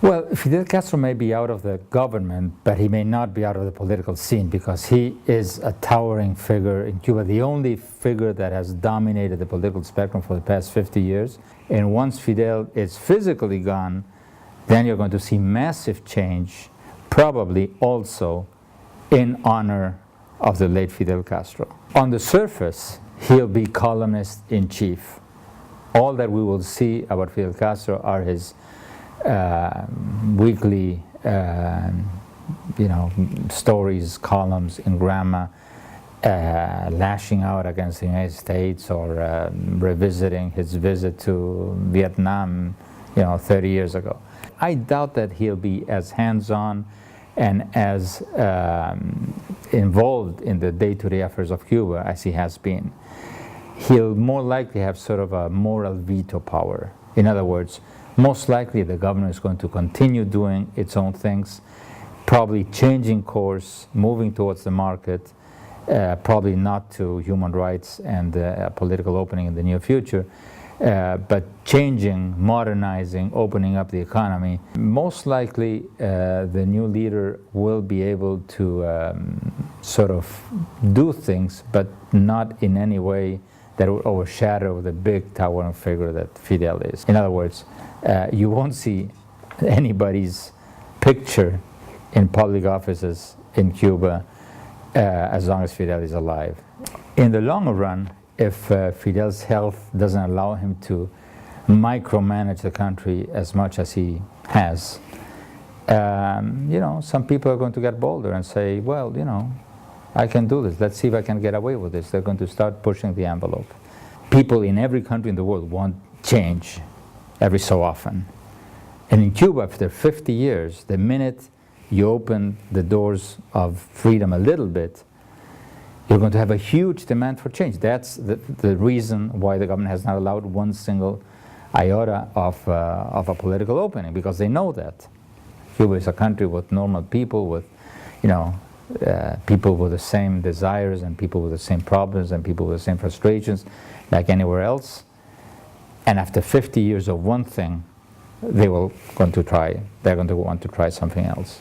Well, Fidel Castro may be out of the government, but he may not be out of the political scene because he is a towering figure in Cuba, the only figure that has dominated the political spectrum for the past 50 years. And once Fidel is physically gone, then you're going to see massive change, probably also in honor of the late Fidel Castro. On the surface, he'll be columnist-in-chief. All that we will see about Fidel Castro are his weekly, stories, columns in Gramma, lashing out against the United States or revisiting his visit to Vietnam, 30 years ago. I doubt that he'll be as hands-on and as involved in the day-to-day affairs of Cuba as he has been. He'll more likely have sort of a moral veto power. In other words, most likely the government is going to continue doing its own things, probably changing course, moving towards the market, probably not to human rights and political opening in the near future, but changing, modernizing, opening up the economy. Most likely the new leader will be able to sort of do things, but not in any way that will overshadow the big towering figure that Fidel is. In other words, you won't see anybody's picture in public offices in Cuba as long as Fidel is alive. In the long run, if Fidel's health doesn't allow him to micromanage the country as much as he has, some people are going to get bolder and say, well, I can do this. Let's see if I can get away with this. They're going to start pushing the envelope. People in every country in the world want change every so often. And in Cuba, after 50 years, the minute you open the doors of freedom a little bit, you're going to have a huge demand for change. That's the reason why the government has not allowed one single iota of a political opening, because they know that Cuba is a country with normal people, with people with the same desires and people with the same problems and people with the same frustrations like anywhere else. And after 50 years of one thing, they're going to want to try something else.